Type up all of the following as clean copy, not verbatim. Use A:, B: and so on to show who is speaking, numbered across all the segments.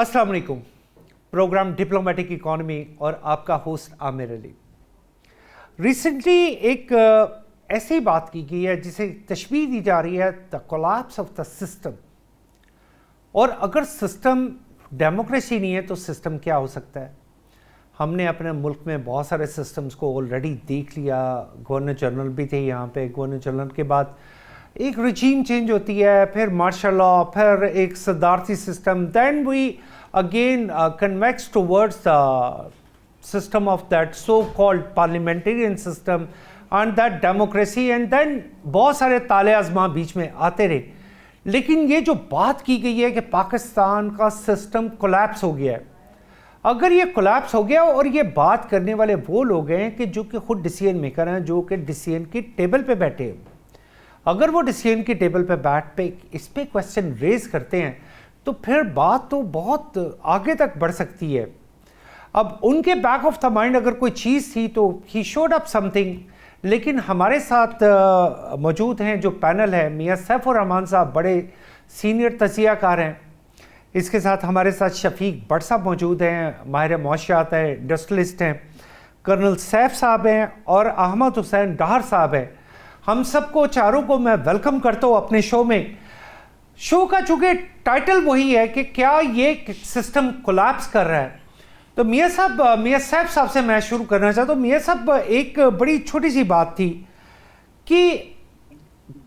A: अस्सलाम वालेकुम। Programme diplomatic economy और आपका होस्ट आमिर अली। रिसेंटली एक ऐसी बात की गई है जिसे तशबीह दी जा रही है the collapse of the system. और अगर सिस्टम डेमोक्रेसी नहीं है तो सिस्टम क्या हो सकता है? हमने अपने मुल्क में बहुत सारे सिस्टम्स को ऑलरेडी देख लिया। गवर्नर जनरल भी थे यहाँ पे, गवर्नर जनरल के बाद एक रिजीम चेंज होती है, फिर मार्शल लॉ, फिर एक सदारती system, then we again convex towards the system of that so called parliamentarian system and that democracy, and then बहुत सारे ताले आजमा बीच में आते रहे। लेकिन ये जो बात की गई है कि पाकिस्तान का सिस्टम कोलैप्स हो गया है, अगर ये कोलैप्स हो गया और ये बात करने वाले वो लोग हैं कि जो कि खुद डिसीजन मेकर हैं, जो कि डिसीजन की टेबल पे बैठे हैं, अगर वो डिसीजन की टेबल पे बैठ पे इस पे क्वेश्चन रेज करते हैं तो फिर बात तो बहुत आगे तक बढ़ सकती है। अब उनके बैक ऑफ द माइंड अगर कोई चीज़ थी तो ही शोड अप समथिंग। लेकिन हमारे साथ मौजूद हैं जो पैनल है, मियाँ सैफुर रहमान साहब बड़े सीनियर तजियाकार हैं। इसके साथ हमारे साथ शफीक भट्ट साहब मौजूद हैं, माहिर मुआशियात है, इंडस्ट्रियलिस्ट हैं, कर्नल सैफ साहब हैं और अहमद हुसैन डाहर साहब हैं। हम सबको चारों को मैं वेलकम करता हूँ अपने शो में। शो का चूँकि टाइटल वही है कि क्या ये सिस्टम कोलैप्स कर रहा है, तो मियाँ सैफ साहब से मैं शुरू करना चाहता हूँ। मियाँ साहब, एक बड़ी छोटी सी बात थी कि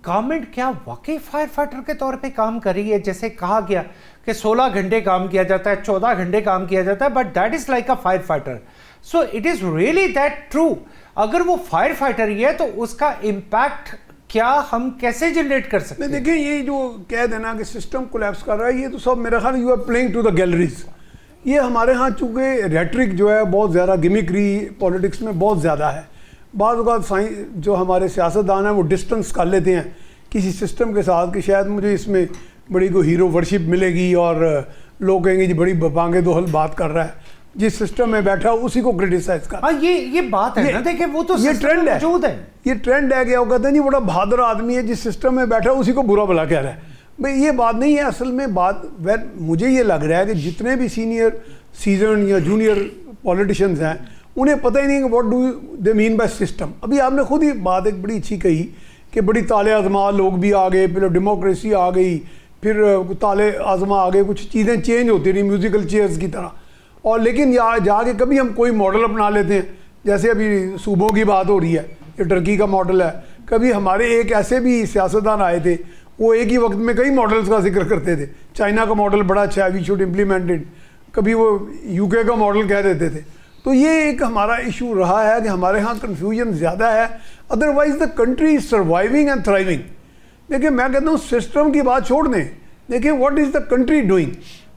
A: गवर्नमेंट क्या वाकई फायर फाइटर के तौर पे काम कर रही है? जैसे कहा गया कि 16 घंटे काम किया जाता है, 14 घंटे काम किया जाता है, but that is like a fire fighter. So it is really that true? अगर वो फायर फाइटर ही है तो उसका इम्पैक्ट क्या हम कैसे जनरेट कर सकते हैं?
B: देखिए, ये जो कह देना कि सिस्टम कोलैप्स कर रहा है, ये तो सब मेरा ख्याल you are playing to the galleries. ये हमारे यहाँ चूँकि रेटरिक जो है बहुत ज़्यादा, गिमिक्री पॉलिटिक्स में बहुत ज़्यादा है। बाद जो हमारे सियासतदान हैं वो डिस्टेंस कर लेते हैं किसी सिस्टम के साथ कि शायद मुझे इसमें बड़ी कोई हीरो वर्शिप मिलेगी और लोग कहेंगे जी बड़ी बांगे दोहल बात कर रहा है, जिस सिस्टम में बैठा उसी को क्रिटिसाइज कर।
A: हाँ, ये बात है ना। देखिए, वो तो
B: ये ट्रेंड है, ये ट्रेंड है कि वो कहते हैं जी बड़ा बहादुर आदमी है, जिस सिस्टम में बैठा उसी को बुरा भला कह रहा है। भाई ये बात नहीं है असल में। बात मुझे ये लग रहा है कि जितने भी सीनियर सीजन या जूनियर पॉलिटिशियंस हैं उन्हें पता ही नहीं कि what do they mean by system. अभी आपने खुद ही बात एक बड़ी अच्छी कही कि बड़ी ताले आजमा लोग भी आ गए, फिर डेमोक्रेसी आ गई, फिर ताले आजमा आ गए, कुछ चीज़ें चेंज होती रही म्यूज़िकल चेयर्स की तरह। और लेकिन जाके कभी हम कोई मॉडल अपना लेते हैं, जैसे अभी सूबों की बात हो रही है, ये टर्की का मॉडल है। कभी हमारे एक ऐसे भी सियासतदान आए थे, वो एक ही वक्त में कई मॉडल्स का जिक्र करते थे। चाइना का मॉडल बड़ा अच्छा है, वी शुड इम्प्लीमेंट इट। कभी वो यूके का मॉडल कह देते थे। तो ये एक हमारा इशू रहा है कि हमारे यहाँ कन्फ्यूजन ज़्यादा है। Otherwise the country is surviving and thriving. देखिए, मैं कहता हूँ सिस्टम की बात छोड़ दें। देखिए, what is the country doing?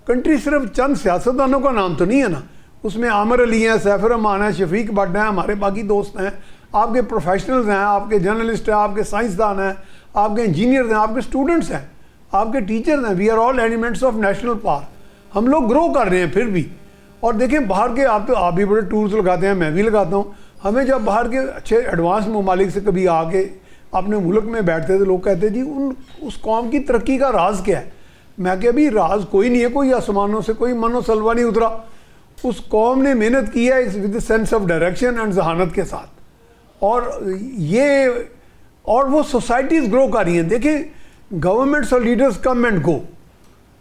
B: Country सिर्फ चंद सियासतदानों का नाम तो नहीं है ना। उसमें आमिर अली हैं, सैफुर रहमान है, शफीक भट्ट हैं, हमारे बाकी दोस्त हैं, आपके प्रोफेशनल्स हैं, आपके जर्नलिस्ट हैं, आपके साइंसदान हैं, आपके इंजीनियर्स हैं, आपके स्टूडेंट्स हैं, आपके टीचर्स हैं। We are all elements of national power. हम लोग ग्रो कर रहे हैं फिर भी। और देखें, बाहर के आप भी बड़े टूर्स लगाते हैं, मैं भी लगाता हूँ। हमें जब बाहर के अच्छे एडवांस ममालिक से कभी आके अपने मुल्क में बैठते थे, लोग कहते जी उस कौम की तरक्की का राज क्या है? मैं क्या, अभी राज कोई नहीं है, कोई आसमानों से कोई मनो सलवा नहीं उतरा। उस कौम ने मेहनत की है with sense of direction and जहानत के साथ। और वो सोसाइटीज़ ग्रो कर रही हैं। देखिए, गवर्नमेंट्स और लीडर्स कम एंड गो।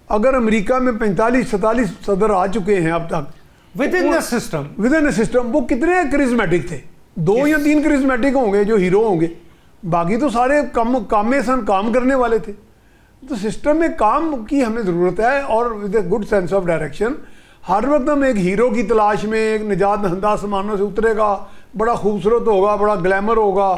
B: अगर अमेरिका में 45-47 सदर आ चुके हैं अब तक
A: विद इन द सिस्टम, वो कितने करिज्मेटिक थे? 2 या 3 करिज्मेटिक होंगे जो हीरो होंगे, बाकी तो सारे काम करने वाले थे। तो सिस्टम में काम की हमें ज़रूरत है, और with a good sense of direction. हर वक्त हम एक हीरो की तलाश में, एक निजात दहंदा आसमानों से उतरेगा, बड़ा खूबसूरत होगा, बड़ा ग्लैमर होगा,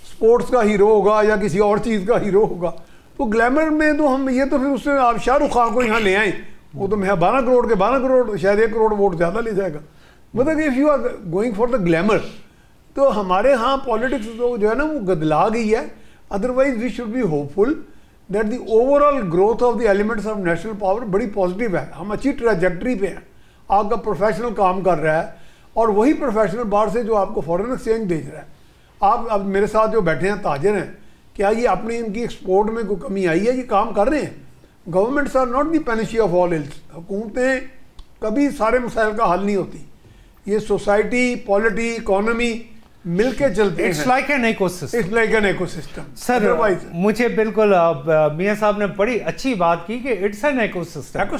A: स्पोर्ट्स का हीरो होगा या किसी और चीज़ का हीरो होगा। तो ग्लैमर में तो हम ये तो फिर उससे आप शाहरुख खान को यहाँ ले आए, वो तो मैं 12 करोड़ के 12 करोड़, शायद 1 करोड़ वोट ज़्यादा ले जाएगा। मतलब if you are going for the glamour, तो हमारे यहाँ पॉलिटिक्स तो जो है ना वो गदला गई है। Otherwise we should be hopeful that the overall growth of the elements of national power बड़ी पॉजिटिव है। हम अच्छी ट्रैजेक्टरी पे हैं। आपका प्रोफेशनल काम कर रहा है, और वही प्रोफेशनल बाहर से जो आपको फॉरेन एक्सचेंज भेज रहा है। आप अब मेरे साथ जो बैठे हैं ताजर हैं, क्या ये अपनी इनकी एक्सपोर्ट में कोई कमी आई है? ये काम कर रहे हैं। Governments are not the panacea of all ills. हुकूमतें
B: कभी सारे मसाइल का हल नहीं होती। ये सोसाइटी, पॉलिटी, इकोनॉमी मिलके चलते हैं।
A: It's like an ecosystem.
B: It's like an ecosystem.
A: Sir मुझे बिल्कुल मियां साहब ने बड़ी अच्छी बात की कि it's an ecosystem.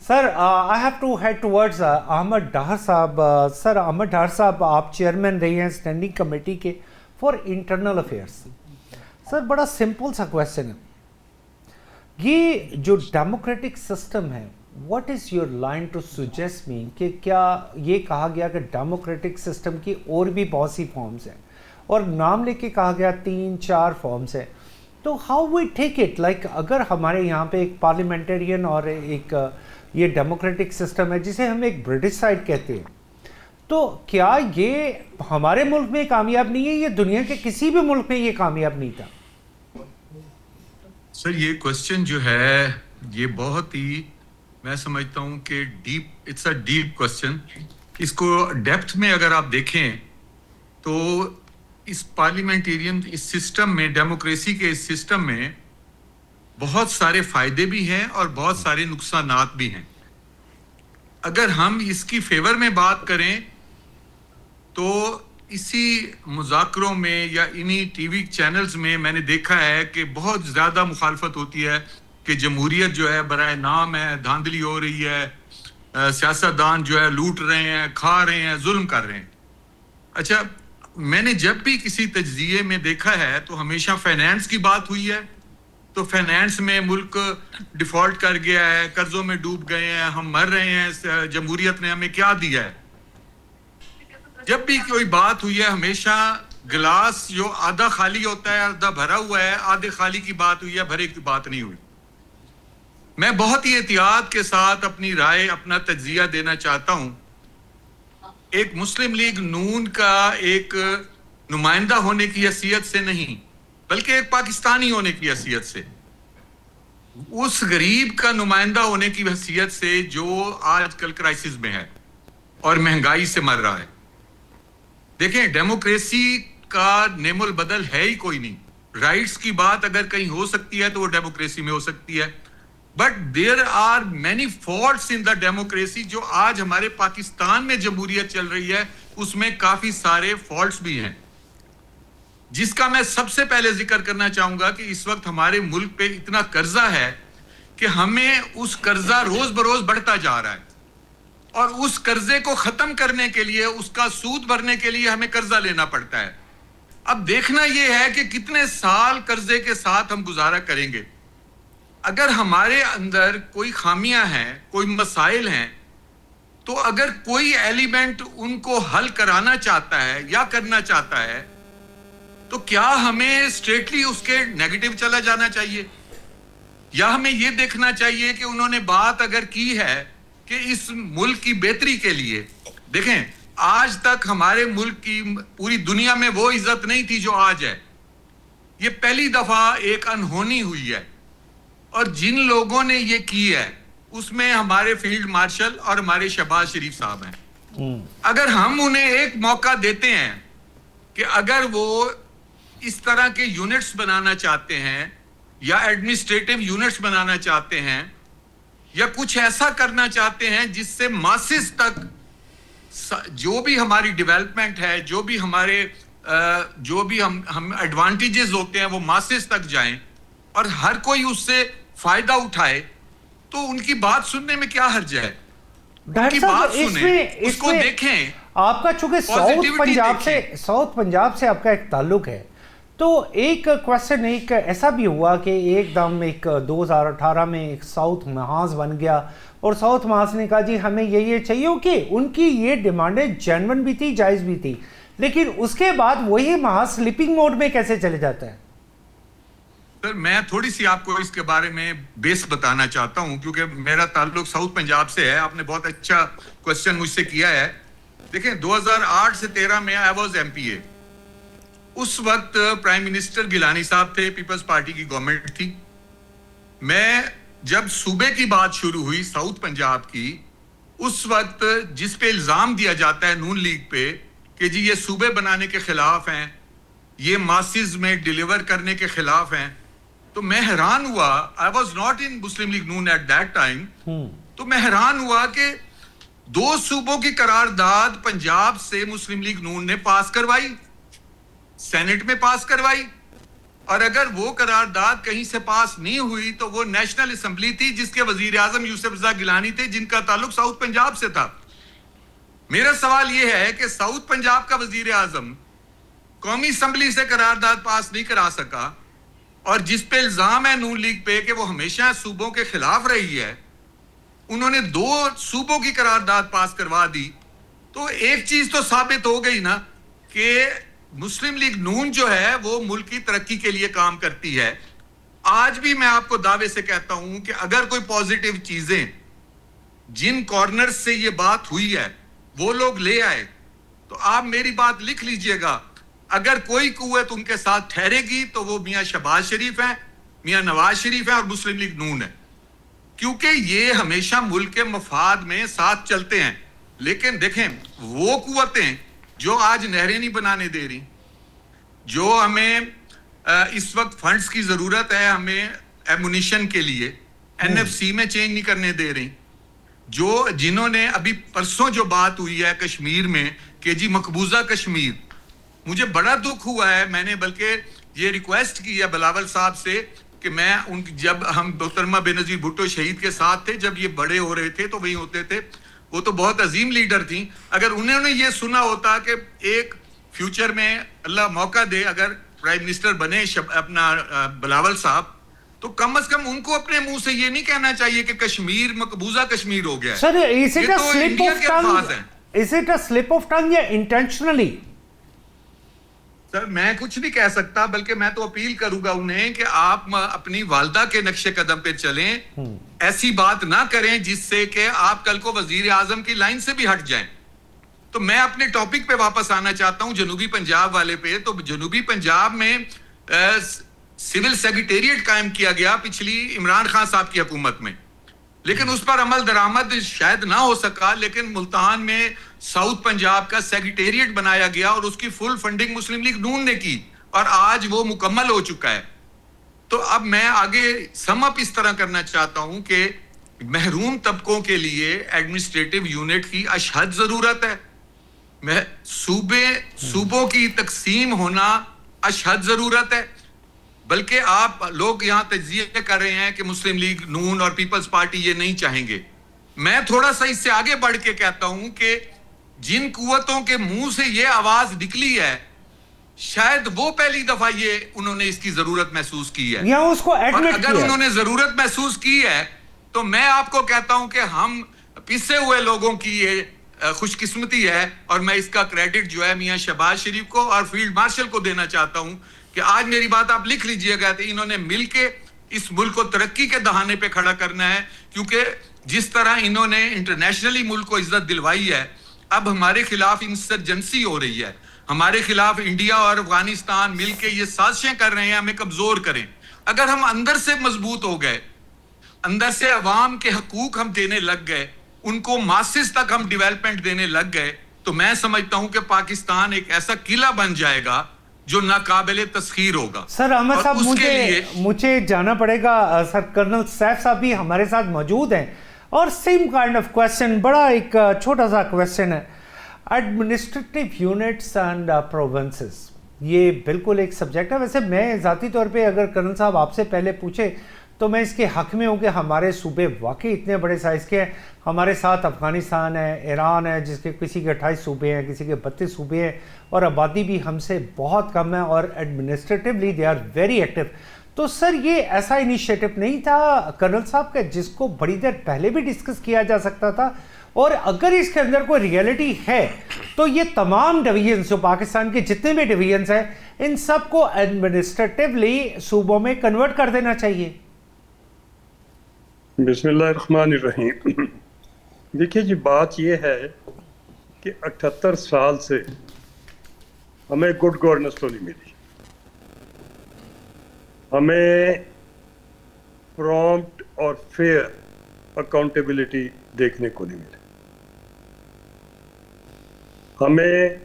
A: Sir I have to head towards Ahmed Dahar sahib. Sir Ahmad Dahar साहब, आप चेयरमैन रहे हैं स्टैंडिंग कमेटी के फॉर इंटरनल अफेयर्स। सर बड़ा सिंपल सा क्वेश्चन है, ये जो डेमोक्रेटिक सिस्टम है, what is your line to suggest me कि क्या ये कहा गया कि डेमोक्रेटिक सिस्टम की और भी बहुत सी फॉर्म्स हैं और नाम लेके कहा गया 3-4 फॉर्म्स है, तो how we take it? Like अगर हमारे यहाँ पे एक पार्लियामेंटेरियन और एक ये डेमोक्रेटिक सिस्टम है जिसे हम एक ब्रिटिश साइड कहते हैं, तो क्या ये हमारे मुल्क में कामयाब नहीं है? ये दुनिया के किसी भी मुल्क में ये कामयाब नहीं था।
C: सर ये क्वेश्चन जो है ये बहुत ही, मैं समझता हूं कि deep, it's a deep question. इसको डेप्थ में अगर आप देखें तो इस पार्लियामेंटेरियन इस सिस्टम में, डेमोक्रेसी के इस सिस्टम में बहुत सारे फायदे भी हैं और बहुत सारे नुकसानात भी हैं। अगर हम इसकी फेवर में बात करें तो इसी मुज़ाकरों में या इन्हीं टीवी चैनल्स में मैंने देखा है कि बहुत ज़्यादा मुखालफत होती है कि जमहूरियत जो है बराए नाम है, धांधली हो रही है, सियासतदान जो है लूट रहे हैं, खा रहे हैं, जुल्म कर रहे हैं। अच्छा, मैंने जब भी किसी तज्जिए में देखा है तो हमेशा फाइनेंस की बात हुई है, तो फाइनेंस में मुल्क डिफॉल्ट कर गया है, कर्जों में डूब गए हैं, हम मर रहे हैं, जमहूरियत ने हमें क्या दिया है। जब भी कोई बात हुई है हमेशा गिलास जो आधा खाली होता है आधा भरा हुआ है, आधे खाली की बात हुई है, भरे की बात नहीं हुई। मैं बहुत ही एहतियात के साथ अपनी राय, अपना तज्जिया देना चाहता हूं। एक मुस्लिम लीग नून का एक नुमाइंदा होने की हैसियत से नहीं, बल्कि एक पाकिस्तानी होने की हैसियत से, उस गरीब का नुमाइंदा होने की हैसियत से जो आजकल क्राइसिस में है और महंगाई से मर रहा है। देखें, डेमोक्रेसी का नेमुल बदल है ही कोई नहीं। राइट्स की बात अगर कहीं हो सकती है तो वो डेमोक्रेसी में हो सकती है, but there are many faults in the democracy. जो आज हमारे पाकिस्तान में जमहूरियत चल रही है उसमें काफी सारे फॉल्ट्स भी हैं, जिसका मैं सबसे पहले जिक्र करना चाहूंगा कि इस वक्त हमारे मुल्क पे इतना कर्जा है कि हमें उस कर्जा रोज बरोज बढ़ता जा रहा है और उस कर्जे को खत्म करने के लिए, उसका सूद भरने के लिए हमें कर्जा लेना पड़ता है। अब देखना यह है कि कितने साल कर्जे के साथ हम गुजारा करेंगे। अगर हमारे अंदर कोई खामियां हैं, कोई मसाइल हैं, तो अगर कोई एलिमेंट उनको हल कराना चाहता है या करना चाहता है तो क्या हमें स्ट्रेटली उसके नेगेटिव चला जाना चाहिए, या हमें यह देखना चाहिए कि उन्होंने बात अगर की है कि इस मुल्क की बेहतरी के लिए। देखें, आज तक हमारे मुल्क की पूरी दुनिया में वो इज्जत नहीं थी जो आज है। ये पहली दफा एक अनहोनी हुई है और जिन लोगों ने ये की है उसमें हमारे फील्ड मार्शल और हमारे शहबाज शरीफ साहब हैं। अगर हम उन्हें एक मौका देते हैं कि अगर वो इस तरह के यूनिट्स बनाना चाहते हैं या एडमिनिस्ट्रेटिव यूनिट्स बनाना चाहते हैं या कुछ ऐसा करना चाहते हैं जिससे मासेस तक जो भी हमारी डेवलपमेंट है, जो भी हमारे जो भी हम एडवांटेजेस होते हैं वो मासेस तक जाएं और हर कोई उससे फायदा उठाए, तो उनकी बात सुनने में क्या हर्ज है। उनकी बात सुने, उसको देखें।
A: आपका चूंकि साउथ पंजाब से आपका एक ताल्लुक है, तो एक क्वेश्चन एक ऐसा भी हुआ कि एकदम एक 2018 में एक साउथ महाज बन गया और साउथ महाज ने कहा जी हमें ये चाहिए कि उनकी ये डिमांडें जेन्युइन भी थी, जायज़ भी थी, लेकिन उसके बाद वही महाज स्लीपिंग मोड में कैसे चले जाता है?
C: सर मैं थोड़ी सी आपको इसके बारे में बेस बताना चाहता हूं क्योंकि मेरा ताल्लुक साउथ पंजाब से है। आपने बहुत अच्छा क्वेश्चन मुझसे किया है। देखें, 2008 से 13 में आई वाज एमपीए। उस वक्त प्राइम मिनिस्टर गिलानी साहब थे, पीपल्स पार्टी की गवर्नमेंट थी। मैं जब सूबे की बात शुरू हुई साउथ पंजाब की, उस वक्त जिस पे इल्जाम दिया जाता है नून लीग पे कि जी ये सूबे बनाने के खिलाफ हैं, ये मासिस में डिलीवर करने के खिलाफ हैं, तो मैं हैरान हुआ। I was not in Muslim league Noon at that time. तो मैं हैरान हुआ कि 2 सूबों की करारदाद पंजाब से मुस्लिम लीग नून ने पास करवाई, सेनेट में पास करवाई, और अगर वो करारदाद कहीं से पास नहीं हुई तो वो नेशनल असेंबली थी जिसके वजीर आजम यूसुफ रजा गिलानी थे, जिनका ताल्लुक साउथ पंजाब से था। मेरा सवाल यह है कि साउथ पंजाब का वजीर आजम कौमी असेंबली से करारदाद पास नहीं करा सका, और जिस पे इल्जाम है नून लीग पे कि वो हमेशा सूबों के खिलाफ रही है, उन्होंने 2 सूबों की करारदाद पास करवा दी। तो एक चीज तो साबित हो गई ना कि मुस्लिम लीग नून जो है वो मुल्क की तरक्की के लिए काम करती है। आज भी मैं आपको दावे से कहता हूं कि अगर कोई पॉजिटिव चीजें जिन कॉर्नर से ये बात हुई है वो लोग ले आए तो आप मेरी बात लिख लीजिएगा। अगर कोई कुव्वत उनके साथ ठहरेगी तो वो मियां शहबाज शरीफ है, मियां नवाज शरीफ है और मुस्लिम लीग नून है, क्योंकि ये हमेशा मुल्क के मफाद में साथ चलते हैं। लेकिन देखें, वो कुव्वतें जो आज नहरें नहीं बनाने दे रही, जो हमें इस वक्त फंड्स की जरूरत है, हमें एमुनिशन के लिए एनएफसी में चेंज नहीं करने दे रही, जिन्होंने अभी परसों जो बात हुई है कश्मीर में कि जी मकबूजा कश्मीर, मुझे बड़ा दुख हुआ है। मैंने बल्कि ये रिक्वेस्ट की है बिलावल साहब से कि मैं जब हम मोहतरमा बेनजीर भुट्टो शहीद के साथ थे, जब ये बड़े हो रहे थे तो वही होते थे, वो तो बहुत अजीम लीडर थी। अगर उन्होंने ये सुना होता कि एक फ्यूचर में अल्लाह मौका दे अगर प्राइम मिनिस्टर बने अपना बिलावल साहब, तो कम से कम उनको अपने मुंह से ये नहीं कहना चाहिए कि कश्मीर मकबूजा कश्मीर हो गया है।
A: Sir, is it a slip of tongue या इंटेंशनली?
C: सर, मैं कुछ नहीं कह सकता, बल्कि मैं तो अपील करूंगा उन्हें कि आप अपनी वालदा के नक्शे कदम पे चलें, ऐसी बात ना करें जिससे कि आप कल को वजीर आजम की लाइन से भी हट जाएं। तो मैं अपने टॉपिक पे वापस आना चाहता हूं, जनूबी पंजाब वाले पे। तो जनूबी पंजाब में सिविल सेक्रेटेरिएट कायम किया गया पिछली इमरान खान साहब की हुकूमत में, लेकिन उस पर अमल दरामद शायद ना हो सका। लेकिन मुल्तान में साउथ पंजाब का सेक्रेटेरिएट बनाया गया और उसकी फुल फंडिंग मुस्लिम लीग नून ने की, और आज वो मुकम्मल हो चुका है। तो अब मैं आगे सम अप इस तरह करना चाहता हूं कि महरूम तबकों के लिए एडमिनिस्ट्रेटिव यूनिट की अशहद जरूरत है। सूबों की तकसीम होना अशहद जरूरत है। बल्कि आप लोग यहां तज्जिया कर रहे हैं कि मुस्लिम लीग नून और पीपल्स पार्टी ये नहीं चाहेंगे। मैं थोड़ा सा इससे आगे बढ़ के कहता हूं कि जिन कुव्वतों के मुंह से ये आवाज निकली है, शायद वो पहली दफा ये उन्होंने इसकी जरूरत महसूस की है,
A: या उसको एडमिट
C: अगर उन्होंने जरूरत महसूस की है तो मैं आपको कहता हूं कि हम पिसे हुए लोगों की ये खुशकिस्मती है, और मैं इसका क्रेडिट जो है मियां शहबाज शरीफ को और फील्ड मार्शल को देना चाहता हूं कि आज मेरी बात आप लिख लीजिएगा, तो इन्होंने मिलके इस मुल्क को तरक्की के दहाने पे खड़ा करना है। क्योंकि जिस तरह इन्होंने इंटरनेशनली मुल्क को इज्जत दिलवाई है, अब हमारे खिलाफ इंसर्जेंसी हो रही है, हमारे खिलाफ इंडिया और अफगानिस्तान मिलके ये साजिशें कर रहे हैं हमें कमजोर करें। अगर हम अंदर से मजबूत हो गए, अंदर से अवाम के हकूक हम देने लग गए, उनको मासिस तक हम डेवलपमेंट देने लग गए, तो मैं समझता हूं कि पाकिस्तान एक ऐसा किला बन जाएगा जो नाकाबिले तस्खीर होगा।
A: सर अहमद साहब, मुझे जाना पड़ेगा। सर कर्नल सैफ साहब भी हमारे साथ मौजूद हैं, और सेम काइंड ऑफ क्वेश्चन, बड़ा एक छोटा सा क्वेश्चन है, एडमिनिस्ट्रेटिव यूनिट्स एंड प्रोविंसेस, ये बिल्कुल एक सब्जेक्ट है। वैसे मैं ज़ाती तौर पे अगर कर्नल साहब आपसे पहले पूछे तो मैं इसके हक में हूँ कि हमारे सूबे वाकई इतने बड़े साइज़ के हैं। हमारे साथ अफ़गानिस्तान है, ईरान है, जिसके किसी के 28 सूबे हैं, किसी के 32 सूबे हैं, और आबादी भी हमसे बहुत कम है, और administratively they are very active. तो सर ये ऐसा इनिशिएटिव नहीं था कर्नल साहब का जिसको बड़ी देर पहले भी डिस्कस किया जा सकता था? और अगर इसके अंदर कोई रियलिटी है तो ये तमाम डिवीजन्स जो पाकिस्तान के जितने भी डिवीजन्स हैं, इन सब को एडमिनिस्ट्रेटिवली सूबों में कन्वर्ट कर देना चाहिए।
D: बिस्मिल्लाहिर्रहमानिर्रहीम। देखिए जी, बात यह है कि 78 साल से हमें गुड गवर्नेंस तो नहीं मिली, हमें प्रॉम्प्ट और फेयर अकाउंटेबिलिटी देखने को नहीं मिली, हमें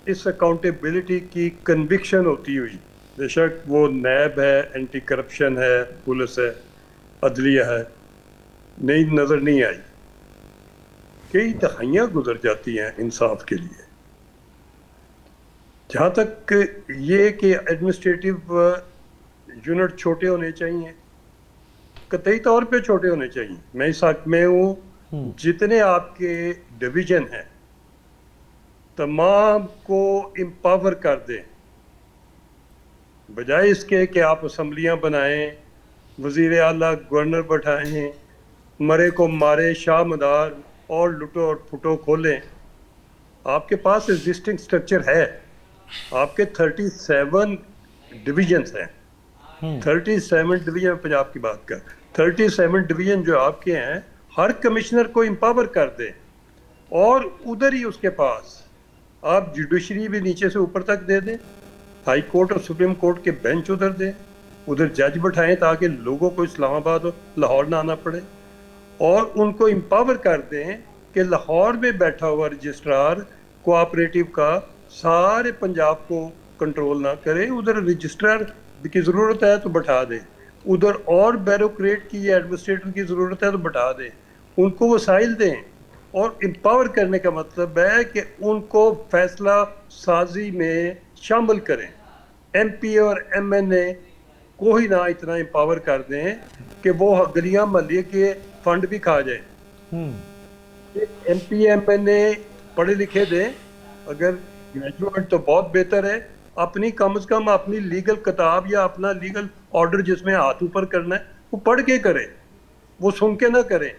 D: इस अकाउंटेबिलिटी की कन्विक्शन होती हुई, बेशक वो नैब है, एंटी करप्शन है, पुलिस है, अदलिया है, नहीं नजर नहीं आई। कई दहाइयां गुजर जाती हैं इंसाफ के लिए। जहाँ तक ये कि एडमिनिस्ट्रेटिव यूनिट छोटे होने चाहिए, कतई तौर पे छोटे होने चाहिए, मैं इस हक में हूँ। जितने आपके डिवीजन हैं तमाम को एम्पावर कर दें, बजाय इसके कि आप असम्बलियाँ बनाएं, वजीर आला गवर्नर बैठाएं, मरे को मारे शाह मदार और लुटो और फुटो खोलें। आपके पास एग्जिस्टिंग स्ट्रक्चर है, आपके 37 डिवीजन्स हैं। 37 डिवीजन, पंजाब की बात कर, 37 डिवीजन जो आपके हैं, हर कमिश्नर को एम्पावर कर दें और उधर ही उसके पास आप जुडिशरी भी नीचे से ऊपर तक दे दें, हाई कोर्ट और सुप्रीम कोर्ट के बेंच उधर दें, उधर जज बैठाएं ताकि लोगों को इस्लामाबाद और लाहौर ना आना पड़े, और उनको एम्पावर कर दें कि लाहौर में बैठा हुआ रजिस्ट्रार कोऑपरेटिव का सारे पंजाब को कंट्रोल ना करे, उधर रजिस्ट्रार की ज़रूरत है तो बैठा दें, उधर और ब्यूरोक्रेट की या एडमिनिस्ट्रेटर की ज़रूरत है तो बैठा दें, उनको वसाइल दें। और एम्पावर करने का मतलब है कि उनको फैसला साजी में शामिल करें। एमपी और एमएनए को ही ना इतना एम्पावर कर दें कि वो गलियां महल्ले के फंड भी खा जाए। एमपी एमएनए पढ़े लिखे दें, अगर ग्रेजुएट तो बहुत बेहतर है, अपनी कम से कम अपनी लीगल किताब या अपना लीगल ऑर्डर जिसमें हाथ ऊपर करना है वो पढ़ के करें, वो सुन के ना करें।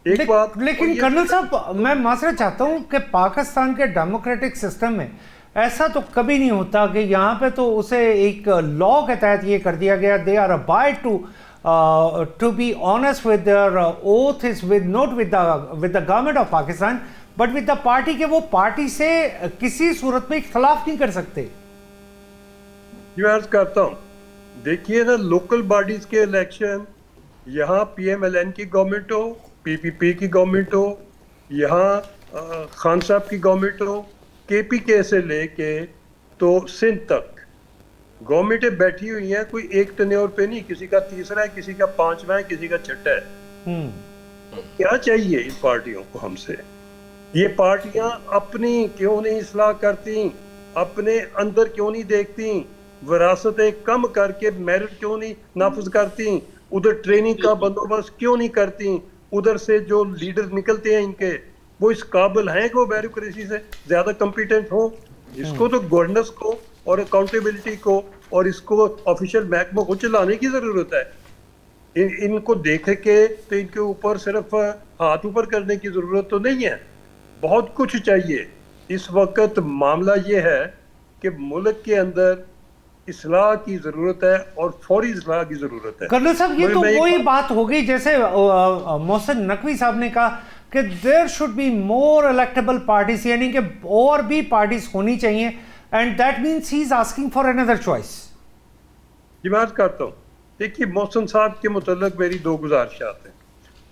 D: एक बात
A: लेकिन कर्नल साहब, मैं माजरत चाहता हूं कि पाकिस्तान के डेमोक्रेटिक सिस्टम में ऐसा तो कभी नहीं होता कि यहाँ पे तो उसे एक लॉ के तहत ये कर दिया गया, they are abide to be honest with their oath is with not with the government of Pakistan but with the party, के वो पार्टी से किसी सूरत में इख्तलाफ नहीं कर सकते।
D: जो अर्ज करता हूँ, देखिए ना, लोकल बॉडीज के इलेक्शन, यहाँ पीएमएलएन की गवर्नमेंट हो, पीपीपी की गवर्नमेंट हो, यहाँ खान साहब की गवर्नमेंट हो, केपीके से लेके तो सिंध तक गवर्नमेंटें बैठी हुई हैं, कोई एक टेन्योर पे नहीं, किसी का तीसरा है, किसी का पांचवा है, किसी का छठा है। क्या चाहिए इन पार्टियों को हमसे? ये पार्टियां अपनी क्यों नहीं इस्लाह करती, अपने अंदर क्यों नहीं देखती, विरासतें कम करके मेरिट क्यों नहीं नाफिज करती, उधर ट्रेनिंग का बंदोबस्त क्यों नहीं करती, उधर से जो लीडर निकलते हैं इनके वो इस काबिल हैं कि वो ब्यूरोक्रेसी से ज्यादा कॉम्पिटेंट हो। इसको तो गवर्नेंस को और अकाउंटेबिलिटी को और इसको ऑफिशियल महकमों को चलाने की जरूरत है। इनको देख के तो इनके ऊपर सिर्फ हाथ ऊपर करने की जरूरत तो नहीं है, बहुत कुछ चाहिए। इस वक्त मामला ये है कि मुल्क के अंदर इस्लाह की जरूरत है और फौरी इस्लाह की जरूरत है।
A: कर्नल साहब, ये तो वही बात हो गई जैसे मोहसिन नकवी साहब ने कहा कि there should be more electable parties, यानी कि और भी पार्टीज होनी चाहिए, and that means he is asking for another choice.
D: जी बात करता हूँ, देखिए मोहसिन साहब के मुतल्लिक मेरी दो गुजारिशात हैं।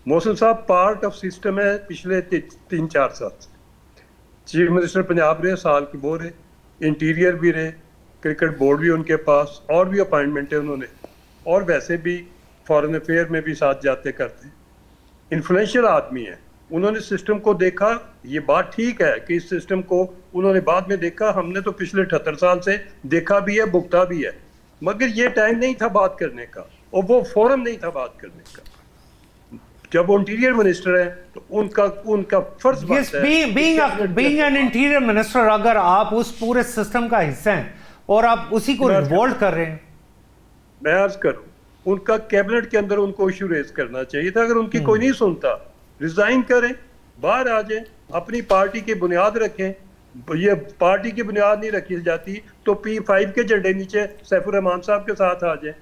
D: मोहसिन साहब पार्ट ऑफ सिस्टम है पिछले 3-4 साल से, चीफ मिनिस्टर पंजाब रहे, साल की वो रहे, इंटीरियर भी रहे, क्रिकेट बोर्ड भी उनके पास, और भी अपॉइंटमेंट है उन्होंने, और वैसे भी फॉरेन अफेयर में भी साथ जाते करते हैं। इन्फ्लुएंशियल आदमी है, उन्होंने सिस्टम को देखा। ये बात ठीक है कि इस सिस्टम को उन्होंने बाद में देखा, हमने तो पिछले 78 साल से देखा भी है, भुगता भी है, मगर ये टाइम नहीं था बात करने का और वो फोरम नहीं था बात करने का। जब वो इंटीरियर मिनिस्टर है तो उनका फर्ज बनता है।
B: बीइंग एन इंटीरियर मिनिस्टर, अगर आप उस पूरे सिस्टम का हिस्सा हैं और आप उसी को रिवोल्ट कर रहे हैं,
D: मैं अर्ज करूं, उनका कैबिनेट के अंदर उनको इशू रेज करना चाहिए था। अगर उनकी कोई नहीं सुनता, रिजाइन करें, बाहर आ जाए, अपनी पार्टी की बुनियाद रखें। ये पार्टी की बुनियाद नहीं रखी जाती तो P5 के झंडे नीचे सैफुर रहमान साहब के साथ आ जाए,